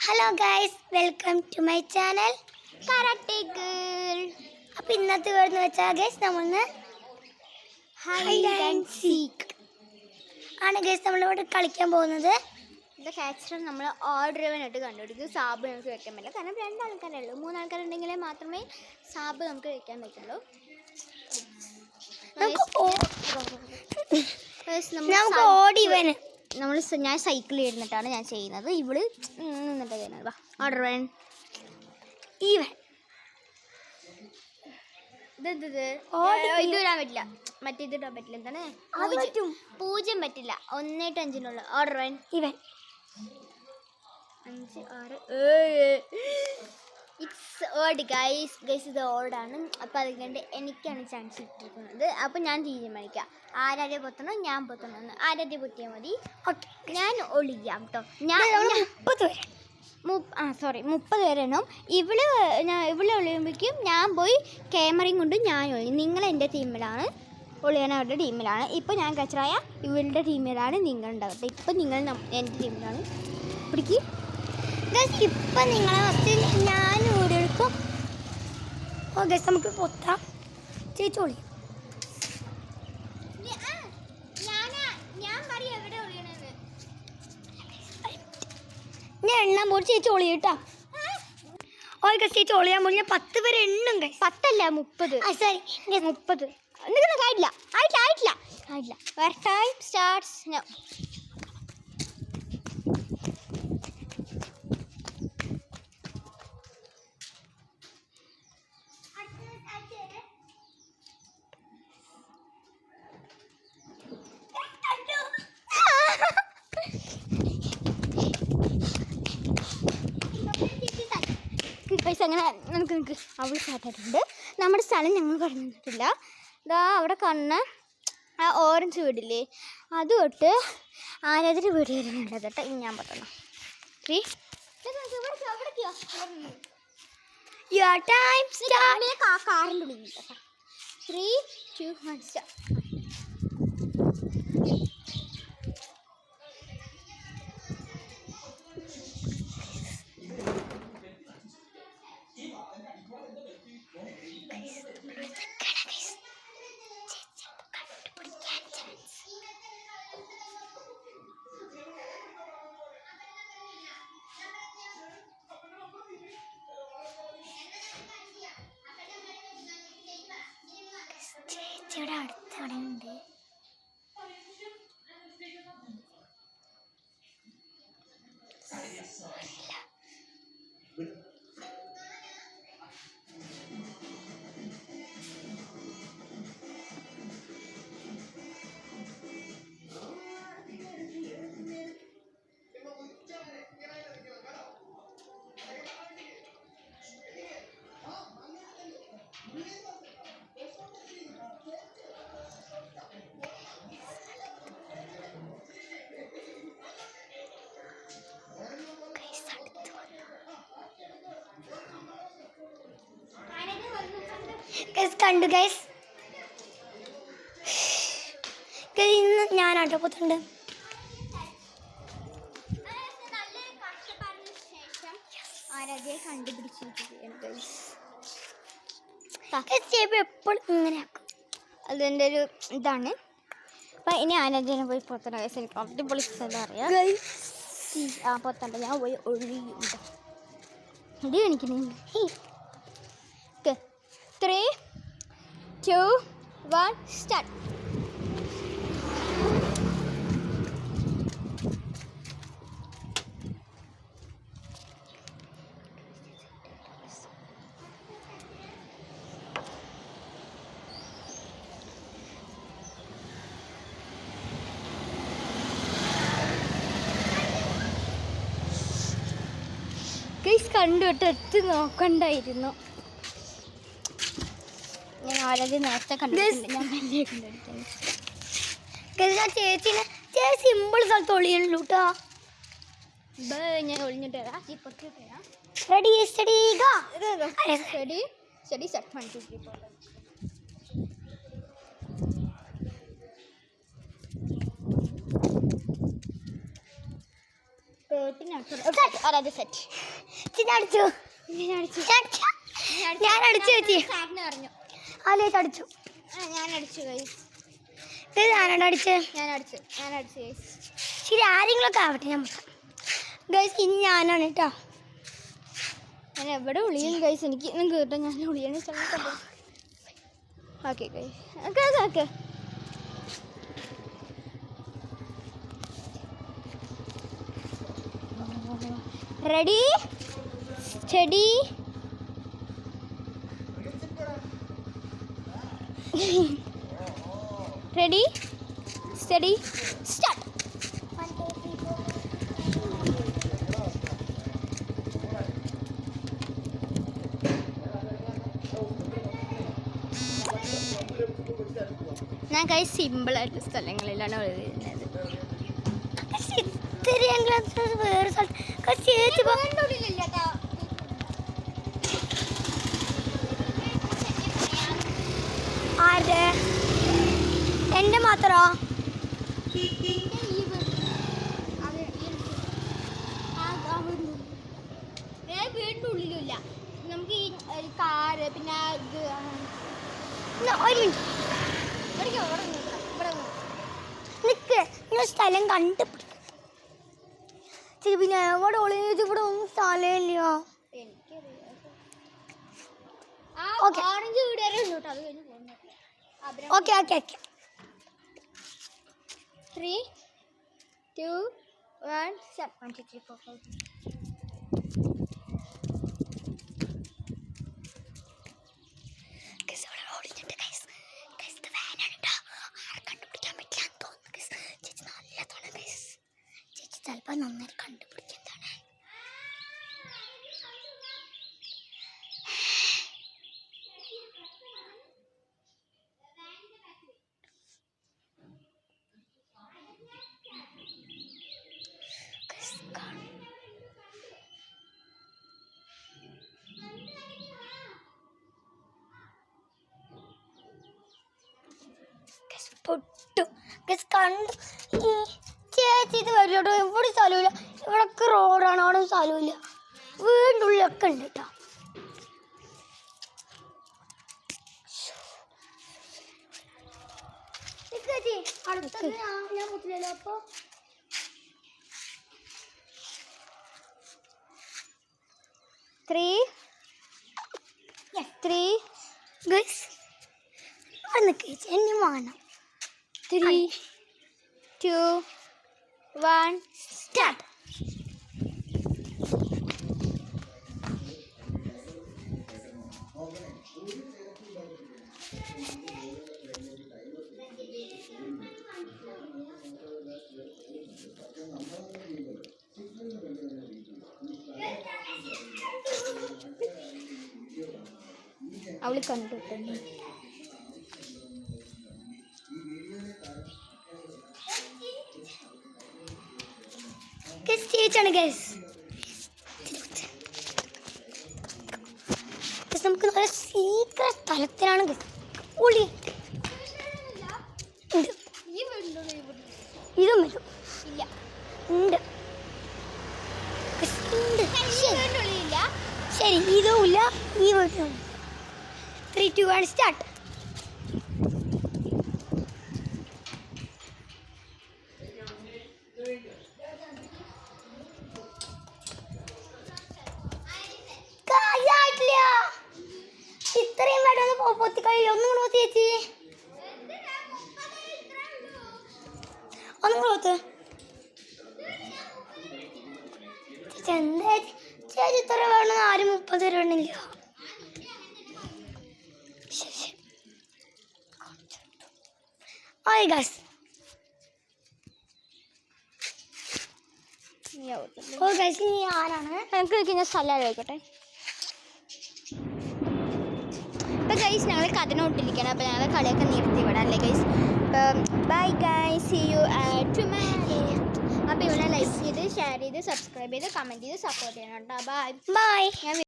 Hello guys, welcome to my channel karate girl. അപ്പോൾ ഇന്നത്തെ video വെച്ചാൽ ഗൈസ് നമ്മള് ഹൈഡ് ആൻഡ് സീക്ക് ആണ് ഗൈസ് നമ്മളിവിടെ കളിക്കാൻ പോകുന്നത്. ഇത് ക്യാച്ചർ നമ്മൾ ഓർഡറിനായിട്ട് കണ്ടുപിടിക്കും. സാബ് നമുക്ക് വെക്കാൻ പറ്റില്ല, കാരണം 2 ആൾക്കാരേ ഉള്ളൂ. 3 ആൾക്കാരുണ്ടെങ്കിലേ മാത്രമേ സാബ് നമുക്ക് വെക്കാൻ പറ്റുള്ളൂ. ഞാൻ സൈക്കിൾ ഇരുന്നിട്ടാണ് ഞാൻ ചെയ്യുന്നത്. ഇവള് നിന്നിട്ട് ചെയ്യുന്നത്. ഓർഡർ വേണം. ഈവൻ ഇത് ഇടാൻ പറ്റില്ല, മറ്റേത് ഇടാൻ പറ്റില്ല. എന്താണ് 0 പറ്റില്ല. 1 to 5 ഓർഡർ വേണം. Even 5 6 7 it's odd guys. ഇത് ഓടാണ്. അപ്പോൾ അതുകൊണ്ട് എനിക്കാണ് ചാൻസ് ഇട്ടിരിക്കുന്നത്. അപ്പോൾ ഞാൻ തീരുമാനിക്കാം ആരാദ്യം പൊത്തണോ ഞാൻ പൊത്തണോ എന്ന്. ആരാദ്യം പൊത്തിയാൽ മതി. ഞാൻ ഒളിയാം കേട്ടോ. ഞാൻ 30 പേരാണോ. ഇവള് ഒളിയുമ്പോഴേക്കും ഞാൻ പോയി ക്യാമറയും കൊണ്ട് ഞാൻ ഒളിയും. നിങ്ങൾ എൻ്റെ ടീമിലാണ്, ഒളിയാൻ അവരുടെ ടീമിലാണ്. ഇപ്പോൾ ഞാൻ കച്ചറായ ഇവളുടെ ടീമിലാണ് നിങ്ങളുണ്ടാകട്ടെ. ഇപ്പം നിങ്ങൾ എൻ്റെ ടീമിലാണ്. പിടിക്ക്. ഇപ്പം നിങ്ങളെ ഫസ്റ്റ് ഞാൻ ഊരെടുക്കും. ഓക്കെ, നമുക്ക് പൊത്താം. ചേച്ചോളി ഞാൻ എണ്ണാൻ പോയി. ചേച്ചി ഒളി കേട്ടാ. ഓക്കെ, ചേച്ചി ഒളിയാൻ പോയി. ഞാൻ 10 പേരെ എണ്ണും. 10 അല്ല 30. സോറി 30. നിങ്ങൾക്ക് ആയിട്ടില്ല. Time starts now. അങ്ങനെ നിനക്ക് അവൾ സ്റ്റാർട്ടായിട്ടുണ്ട്. നമ്മുടെ സ്ഥലം ഞങ്ങൾ പറഞ്ഞു തന്നിട്ടില്ല. ഇതാ അവിടെ കണ്ണ് ആ ഓറഞ്ച് വീടില്ലേ, അത് തൊട്ട് ആരാധന വീട് വരുന്നുണ്ട് കേട്ടോ. ഇനി ഞാൻ പറയണം. കാറിൻ്റെ ഉള്ളിൽ 3 2 1 സ്റ്റാർട്ട്. ചേച്ചിയുടെ അടുത്തവിടെ ഉണ്ട്. കണ്ടു ഗൈസ്, ഇന്ന് ഞാനാട്ടോ പൊത്തുണ്ട്. എപ്പോഴും ഇങ്ങനെ ആക്കും. അതിൻ്റെ ഒരു ഇതാണ്. അപ്പം ഇനി ആരാധ്യനെ പോയി പൊത്തണ്ട ഗൈസ്. എനിക്ക് അടിപൊളി സ്ഥലം അറിയാം. പൊത്തണ്ട, ഞാൻ പോയി ഒഴിയുണ്ട്. ഇടി കാണിക്കുന്നു. 3 2 1 സ്റ്റാർട്ട്. ഗൈസ് കണ്ടുവിട്ട് എത്തി നോക്കണ്ടായിരുന്നു. ഞാൻ ആരാധ്യം നേരത്തെ കണ്ടിട്ടുണ്ട്. ഞാൻ വലിയ കണ്ടെടുത്തത്. ചേച്ചി സിമ്പിൾ സ്ഥലത്ത് ഒളിയുള്ളൂ കേട്ടോ. ഞാൻ ഒളിഞ്ഞിട്ട് വരാം. Ready steady go. Study set 1 2 3 4. Set അടിച്ചു ഞാൻ അടിച്ചു ചേച്ചി പറഞ്ഞു അല്ലേ അടിച്ചു ഞാൻ അടിച്ചു ഗൈസ് ഇത് ഞാനാണ് അടിച്ച് ഞാൻ അടിച്ചു ഗൈസ് ശരി ആരെങ്കിലുമൊക്കെ ആവട്ടെ ഞാൻ ഗൈസ് ഇനി ഞാനാണ് കേട്ടോ ഞാൻ എവിടെ വിളിയും ഗൈസ് എനിക്ക് നിങ്ങൾക്ക് കേട്ടോ ഞാൻ വിളിയാണ് സമയത്ത് okay guys okay ready steady ready steady start ഞാൻ കൈ സിമ്പിളായിട്ടുള്ള സ്ഥലങ്ങളിലാണ് എഴുതുന്നത് വേറെ ചേച്ചി ആരുടെ എൻ്റെ മാത്രോ വീടിൻ്റെ ഉള്ളിലില്ല നമുക്ക് ഈ കാറ് പിന്നെ ഇത് ഒരു നിക്ക് നിങ്ങൾ സ്ഥലം കണ്ടുപിടിക്കും പിന്നെ എവിടെ ഒളിഞ്ഞിട്ട് ഇവിടെ ഒന്നും സ്ഥലമില്ലയോ ഓറഞ്ച് വീട് വരെ ഉണ്ട് കേട്ടോ അത് കഴിഞ്ഞ് പോകുന്നു ഓക്കെ ഓക്കെ ഓക്കെ 3 2 1 start 1 2 3 4 5 ചിലപ്പോൾ നന്നായി കണ്ടുപിടിക്കുന്നതാണ് പൊട്ടു കണ്ടു ചേച്ചി ഇത് വരില്ലോ ഇവിടെ സ്ഥലമില്ല ഇവിടൊക്കെ റോഡാണ് അവിടെ സ്ഥലമില്ല വീടിൻ്റെ ഉള്ളിലൊക്കെ ഉണ്ട് കേട്ടോ അടുത്തത് ഞാൻ പറ്റില്ലല്ലോ അപ്പൊ എന്നെ വേണം 3 2 1 സ്റ്റാർട്ട് അവള് കണ്ടിട്ടുണ്ട് ചേച്ചാണ് ഗൈസ് നമുക്ക് നല്ല സീക്രട്ട് സ്ഥലത്തിലാണ് ഉള്ളി ഉണ്ട് ഇതും വരും ഇല്ല ഉണ്ട് ശരി ഇതും ഇല്ല ഈ വീട്ടിലും 3 2 1 സ്റ്റാർട്ട് ഇത്രയും വേണ്ട പൊത്തി കഴിയില്ല ഒന്നും കൂടെ പൊത്തി ചേച്ചി ഒന്നും കൂടെ പൊത്ത് എന്താ ചേച്ചി ഇത്ര വേണം ആരും 30 വേണില്ല ആയി ഗൈസ് ഓ ഗൈസ് ഇനി ആരാണ് എനിക്ക് ഞാൻ സ്ഥലം ആലോചിക്കട്ടെ അപ്പോൾ ഗൈസ് ഞങ്ങൾ കഥനോട്ടിരിക്കണം അപ്പോൾ ഞങ്ങൾ കളിയൊക്കെ നിർത്തി വിടാം അല്ലേ guys bye guys see you tomorrow അപ്പോൾ ഇവിടെ ലൈക്ക് ചെയ്ത് ഷെയർ ചെയ്ത് സബ്സ്ക്രൈബ് ചെയ്ത് കമൻറ്റ് ചെയ്ത് സപ്പോർട്ട് ചെയ്യണം കേട്ടോ ബൈ ബൈ